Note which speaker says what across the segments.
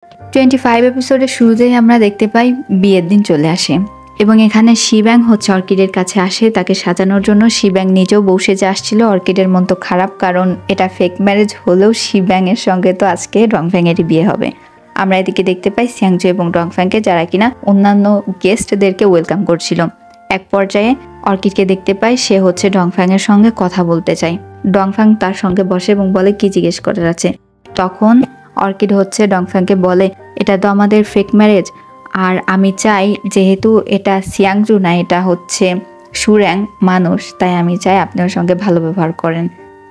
Speaker 1: 25 এপিসোডের শুরুতেই আমরা দেখতে পাই বিয়ের দিন চলে আসে এবং এখানে শিব্যাং হচ্ছে অর্কিডের কাছে আসে তাকে সাজানোর জন্য। শিব্যাং নিজেও বউ সেজে আসছিল। অর্কিডের মন তো খারাপ, কারণ এটা ফেক ম্যারেজ হলেও শিব্যাং এর সঙ্গে তো আজকে ডংফ্যাং এরই বিয়ে হবে। আমরা এদিকে দেখতে পাই সিয়াংজু এবং ডংফ্যাংকে, যারা কিনা অন্যান্য গেস্টদেরকে ওয়েলকাম করছিল। এক পর্যায়ে অর্কিডকে দেখতে পাই, সে হচ্ছে ডংফ্যাং এর সঙ্গে কথা বলতে চায়। ডংফ্যাং তার সঙ্গে বসে এবং বলে কি জিজ্ঞেস করার আছে। তখন অর্কিড হচ্ছে ডংফ্যাংকে বলে, এটা তো আমাদের ফেক ম্যারেজ, আর আমি চাই যেহেতু এটা সিয়াংজু না, এটা হচ্ছে সুর্যাং মানুষ, তাই আমি চাই আপনি ওর সঙ্গে ভালো ব্যবহার করেন।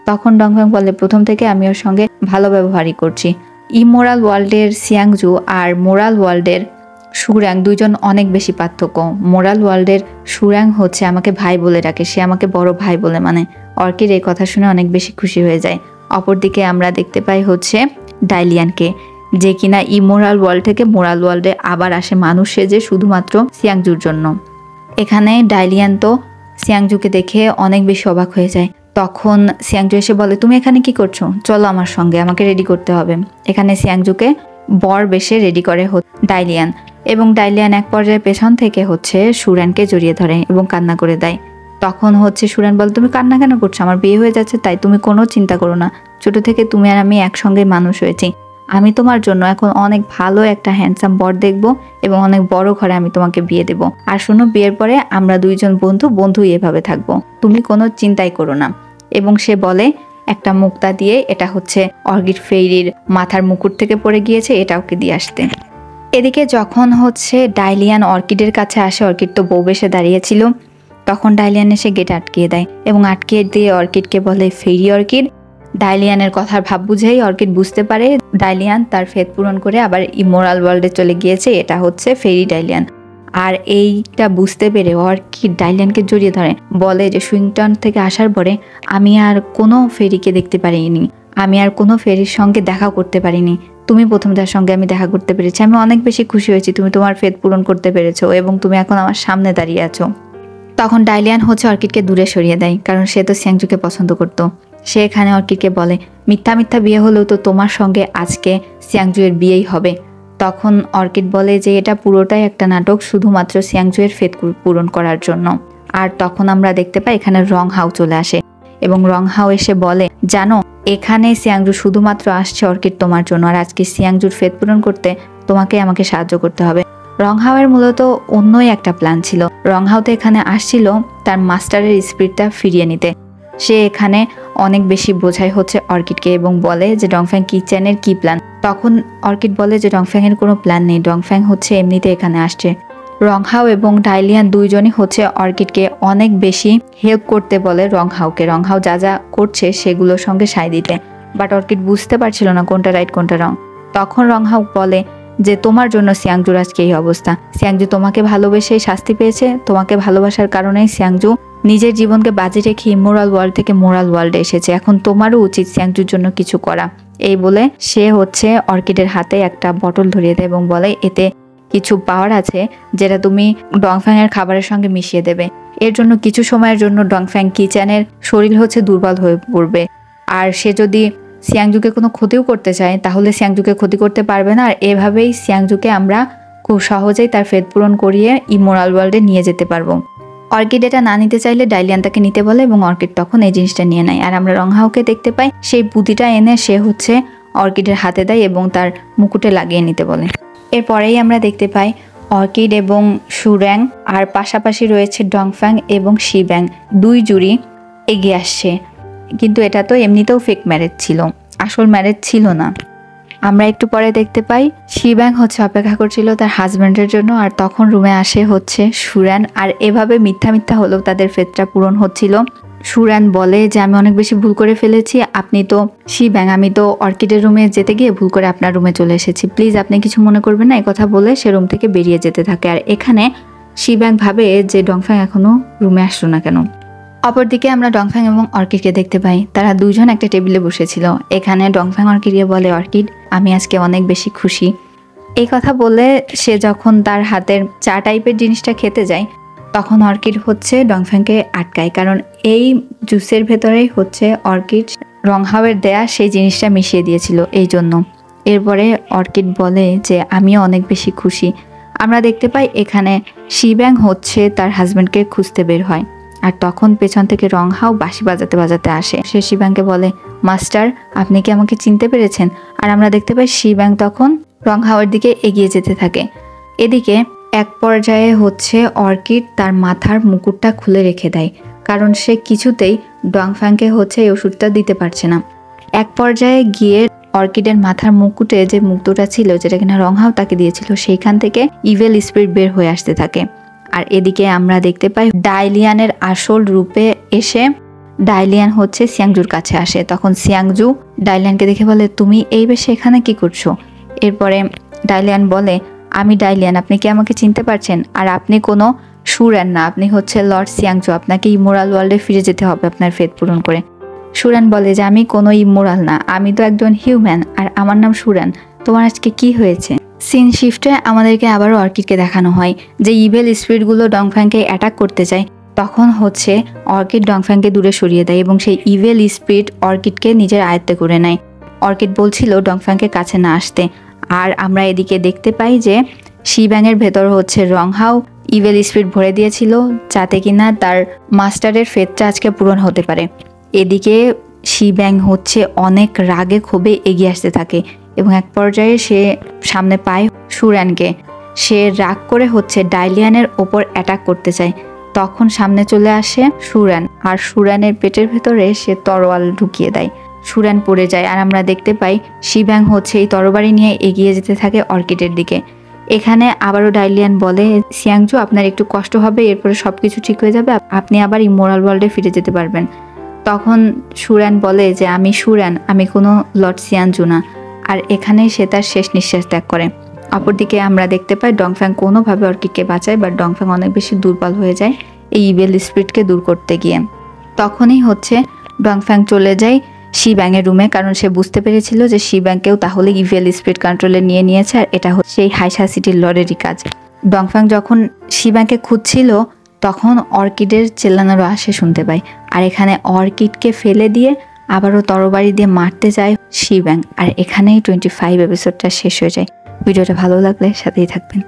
Speaker 1: তখন ডংফ্যাং বলে, প্রথম থেকে আমি ওর সঙ্গে ভালো ব্যবহারই করছি। ইমোরাল ওয়ার্ল্ডের সিয়াংজু আর মোরাল ওয়ার্ল্ডের সুর্যাং দুইজন অনেক বেশি পার্থক্য। মোরাল ওয়ার্ল্ডের সুর্যাং হচ্ছে আমাকে ভাই বলে ডাকে, সে আমাকে বড় ভাই বলে মানে। অর্কিড এই কথা শুনে অনেক বেশি খুশি হয়ে যায়। অপরদিকে আমরা দেখতে পাই হচ্ছে ডাইলিয়ানকে, যে কিনা ইমোরাল ওয়ার্ল্ড থেকে মোরাল ওয়ার্ল্ডে আবার আসে মানুষ সেজে শুধুমাত্র সিয়াংজুর জন্য। এখানে ডাইলিয়ান তো সিয়াংজুকে দেখে অনেক বেশি অবাক হয়ে যায়। তখন সিয়াংজু এসে বলে, তুমি এখানে কি করছো, চলো আমার সঙ্গে, আমাকে রেডি করতে হবে। এখানে সিয়াংজুকে বর বেশে রেডি করে ডাইলিয়ান, এবং ডাইলিয়ান এক পর্যায়ে পেছন থেকে হচ্ছে সুর্যানকে জড়িয়ে ধরে এবং কান্না করে দেয়। তখন হচ্ছে সুর্যান বলে, তুমি কান্না কেন করছো, আমার বিয়ে হয়ে যাচ্ছে, তাই তুমি কোনো চিন্তা করো না, ছোট থেকে তুমি আর আমি একসঙ্গে মানুষ হয়েছি, আমি তোমার জন্য এখন অনেক ভালো একটা হ্যান্ডসাম বর দেখব এবং অনেক বড় ঘরে আমি তোমাকে বিয়ে দেব। আর শোনো, বিয়ের পরে আমরা দুইজন বন্ধুই এভাবে থাকবো, তুমি কোনো চিন্তাই করো না। এবং সে বলে একটা মুক্তা দিয়ে, এটা হচ্ছে অর্কিড ফেইরির মাথার মুকুট থেকে পড়ে গিয়েছে, এটা ওকে দিয়ে আসতে। এদিকে যখন হচ্ছে ডাইলিয়ান অর্কিডের কাছে আসে, অর্কিড তো বউ বেশে দাঁড়িয়েছিল, তখন ডাইলিয়ান এসে গেট আটকিয়ে দেয় এবং আটকিয়ে দিয়ে অর্কিডকে বলে, ফেইরি অর্কিড। ডাইলিয়ানের কথার ভাব বুঝেই অর্কিড বুঝতে পারে ডাইলিয়ান তার ফেদ পূরণ করে আবার ইমোরাল ওয়ার্ল্ডে চলে গিয়েছে, এটা হচ্ছে ফেইরি ডাইলিয়ান। আর এইটা বুঝতে পেরে অর্কিড ডাইলিয়ানকে জড়িয়ে ধরে, বলে যে সুইংটন থেকে আসার পরে আমি আর কোনো ফেরিকে দেখতে পারিনি, আমি আর কোনো ফেরির সঙ্গে দেখা করতে পারিনি, তুমি প্রথম তার সঙ্গে আমি দেখা করতে পেরেছি, আমি অনেক বেশি খুশি হয়েছি, তুমি তোমার ফেদ পূরণ করতে পেরেছো এবং তুমি এখন আমার সামনে দাঁড়িয়ে আছো। তখন ডাইলিয়ান হচ্ছে অর্কিডকে দূরে সরিয়ে দেয়, কারণ সে তো সিয়াংজুকে পছন্দ করতো। সে এখানে অর্কিডকে বলে, মিথ্যা মিথ্যা বিয়ে হলেও তো তোমার সঙ্গে আজকে সিয়াংজুয়ের বিয়েই হবে। তখন অর্কিড বলে যে এটা পুরোটাই একটা নাটক, শুধুমাত্র সিয়াংজুয়ের ফেদ পূরণ করার জন্য। আর তখন আমরা দেখতে পাই এখানে রং হাও চলে আসে এবং রং হাও এসে বলে, জানো এখানে সিয়াংজু শুধুমাত্র আসছে অর্কিড তোমার জন্য, আর আজকে সিয়াংজুর ফেদ পূরণ করতে তোমাকে আমাকে সাহায্য করতে হবে। রংহাওয়ের মূলত অন্যই একটা প্ল্যান ছিল। রংহাও তো এখানে আসছিল তার মাস্টারের স্পিরিটটা ফিরিয়ে নিতে। সে এখানে অনেক বেশি বোঝায় হচ্ছে অর্কিডকে এবং বলে যে ডংফ্যাং কিচেনের কি প্ল্যান। তখন অর্কিড বলে যে ডংফ্যাং এর কোনো প্ল্যান নেই, ডংফ্যাং হচ্ছে এমনিতে এখানে আসছে। রংহাও এবং ডাইলিয়ান দুইজনই হচ্ছে অর্কিডকে অনেক বেশি হেল্প করতে বলে রংহাওকে, রংহাও যা যা করছে সেগুলোর সঙ্গে সায় দিতে। বাট অর্কিড বুঝতে পারছিল না কোনটা রাইট কোনটা রং। তখন রংহাও বলে যে তোমার জন্য সিয়াংজুর আজকে এই অবস্থা, সিয়াংজু তোমাকে ভালোবেসে শাস্তি পেয়েছে, তোমাকে ভালোবাসার কারণেই সিয়াংজু নিজের জীবনকে বাজি রেখে ইমোরাল ওয়ার্ল্ড থেকে মোরাল ওয়ার্ল্ডে এসেছে, এখন তোমারও উচিত সিয়াংজুর জন্য কিছু করা। এই বলে সে হচ্ছে অর্কিডের হাতে একটা বটল ধরিয়ে দেয় এবং বলে এতে কিছু পাওয়ার আছে যেটা তুমি ডংফ্যাং এর খাবারের সঙ্গে মিশিয়ে দেবে। এর জন্য কিছু সময়ের জন্য ডংফ্যাং কিচেনের শরীর হচ্ছে দুর্বল হয়ে পড়বে, আর সে যদি সিয়াংজুকে কোনো ক্ষতিও করতে চায় তাহলে সিয়াংজুকে ক্ষতি করতে পারবে না। আর এভাবেই সিয়াংজুকে আমরা খুব সহজেই তার ফেদ পূরণ করিয়ে ইমোরাল ওয়ার্ল্ডে নিয়ে যেতে পারবো। অর্কিড এটা না নিতে চাইলে ডাইলিয়ান তাকে নিতে বলে এবং অর্কিড তখন এই জিনিসটা নিয়ে নেয়। আর আমরা রংহাওকে দেখতে পাই সেই বুদ্ধিটা এনে সে হচ্ছে অর্কিডের হাতে দেয় এবং তার মুকুটে লাগিয়ে নিতে বলে। এরপরেই আমরা দেখতে পাই অর্কিড এবং সুর্যাং আর পাশাপাশি রয়েছে ডংফ্যাং এবং শিব্যাং, দুই জুড়ি এগিয়ে আসছে। কিন্তু এটা তো এমনিতেও ফেক ম্যারেজ ছিল, আসল ম্যারেজ ছিল না। আমরা একটু পরে দেখতে পাই শিব্যাং হচ্ছে অপেক্ষা করছিল তার হাজব্যান্ডের জন্য, আর তখন রুমে আসে হচ্ছে সুর্যান। আর এভাবে মিথ্যা মিথ্যা হলেও তাদের ফেতটা পূরণ হচ্ছিল। সুর্যান বলে যে আমি অনেক বেশি ভুল করে ফেলেছি, আপনি তো শিব্যাং, আমি তো অর্কিডের রুমে যেতে গিয়ে ভুল করে আপনার রুমে চলে এসেছি, প্লিজ আপনি কিছু মনে করবেন না, এই কথা বলে সে রুম থেকে বেরিয়ে যেতে থাকে। আর এখানে শিব্যাং ভাবে যে ডংফ্যাং এখনো রুমে আসলো না কেন। অপরদিকে আমরা ডংফ্যাং এবং অর্কিডকে দেখতে পাই, তারা দুজন একটা টেবিলে বসেছিল। এখানে ডংফ্যাং অর্কিডকে বলে, অর্কিড আমি আজকে অনেক বেশি খুশি। এই কথা বলে সে যখন তার হাতের চা টাইপের জিনিসটা খেতে যায় তখন অর্কিড হচ্ছে ডংফ্যাংকে আটকায়, কারণ এই জুসের ভেতরেই হচ্ছে অর্কিড রংহাওয়ের দেয়া সেই জিনিসটা মিশিয়ে দিয়েছিল এই জন্য। এরপরে অর্কিড বলে যে আমিও অনেক বেশি খুশি। আমরা দেখতে পাই এখানে শিব্যাং হচ্ছে তার হাজব্যান্ডকে খুঁজতে বের হয়, আর তখন পেছন থেকে রংহাও বাঁশি বাজাতে বাজাতে আসে। সে শিব্যাংকে বলে, মাস্টার আপনি কি আমাকে চিনতে পেরেছেন? আর আমরা দেখতে পাই শিব্যাং তখন রংহাওয়ের দিকে এগিয়ে যেতে থাকে। এদিকে এক পর্যায়ে হচ্ছে অর্কিড তার মাথার মুকুটটা খুলে রেখে দেয়, কারণ সে কিছুতেই ডংফ্যাংকে হচ্ছে এই ওষুধটা দিতে পারছে না। এক পর্যায়ে গিয়ে অর্কিডের মাথার মুকুটে যে মুক্তটা ছিল, যেটা কিনা রংহাও তাকে দিয়েছিল, সেইখান থেকে ইভেল স্পিরিট বের হয়ে আসতে থাকে। আর এদিকে আমরা দেখতে পাই ডাইলিয়ানের আসল রূপে এসে ডাইলিয়ান হচ্ছে সিয়াংজুর কাছে আসে। তখন সিয়াংজু ডাইলিয়ানকে দেখে বলে, তুমি এই বেশে এখানে কি করছো? এরপরে ডাইলিয়ান বলে, আমি ডাইলিয়ান, আপনি কি আমাকে চিনতে পারছেন? আর আপনি কোনো সুরেন না, আপনি হচ্ছে লর্ড সিয়াংজু, আপনাকে ইমোরাল ওয়ার্ল্ডে ফিরে যেতে হবে আপনার ফেথ পূরণ করে। সুরেন বলে যে আমি কোনো ইমোরাল না, আমি তো একজন হিউম্যান, আর আমার নাম সুরেন, তোমার আজকে কি হয়েছে? সিন শিফটে আমাদেরকে আবারও অর্কিডকে দেখানো হয় যে ইভেল স্পিরিটগুলো ডংফ্যাংকে অ্যাটাক করতে চায়। তখন হচ্ছে অর্কিড ডংফ্যাংকে দূরে সরিয়ে দেয় এবং সেই ইভেল স্পিরিট অর্কিডকে নিজের আয়ত্তে করে নেয়। অর্কিড বলছিল ডংফ্যাংকে কাছে না আসতে। আর আমরা এদিকে দেখতে পাই যে শিব্যাংয়ের ভেতর হচ্ছে রংহাও ইভেল স্পিরিট ভরে দিয়েছিল, যাতে কিনা তার মাস্টারের ফেথটা আজকে পূরণ হতে পারে। এদিকে শিব্যাং হচ্ছে অনেক রাগে ক্ষোভে এগিয়ে আসতে থাকে এবং এক পর্যায়ে সে সামনে পায় সুরেনকে। সে রাগ করে হচ্ছে ডাইলিয়ানের ওপর অ্যাটাক করতে চায়। তখন সামনে চলে আসে সুরেন, আর সুরেনের পেটের ভেতরে সে তরোয়াল ঢুকিয়ে দেয়। সুরেন পড়ে যায়, আর আমরা দেখতে পাই শিব্যাং হচ্ছে এই তরবারি নিয়ে এগিয়ে যেতে থাকে অর্কিডের দিকে। এখানে আবারও ডাইলিয়ান বলে, সিয়াংজু আপনার একটু কষ্ট হবে, এরপরে সবকিছু ঠিক হয়ে যাবে, আপনি আবার ইমোরাল ওয়ার্ল্ডে ফিরে যেতে পারবেন। তখন সুরেন বলে যে আমি সুরেন, আমি কোনো লর্ড সিয়াংজু না। আর এখানেই সে তার শেষ নিঃশ্বাস ত্যাগ করে। অপরদিকে আমরা দেখতে পাই ডংফ্যাং কোনোভাবে অর্কিডকে বাঁচায়, বাট ডংফ্যাং অনেক বেশি দুর্বল হয়ে যায় এই ইভেল স্পিরিটকে দূর করতে গিয়ে। তখনই হচ্ছে ডংফ্যাং চলে যায় শিব্যাংয়ের রুমে, কারণ সে বুঝতে পেরেছিল যে শিব্যাংকেও তাহলে ইভেল স্পিরিট কন্ট্রোলে নিয়ে নিয়েছে, আর এটা হচ্ছে সেই হাইসা সিটির লর্ডেরই কাজ। ডংফ্যাং যখন শিব্যাংকে খুঁজছিল তখন অর্কিডের চেল্লানোর আশে শুনতে পাই, আর এখানে অর্কিডকে ফেলে দিয়ে আবারও তরবারি দিয়ে মারতে যায় শিব্যাং। আর এখানেই 25 এপিসোডটা শেষ হয়ে যায়। ভিডিওটা ভালো লাগলে সাথেই থাকবেন।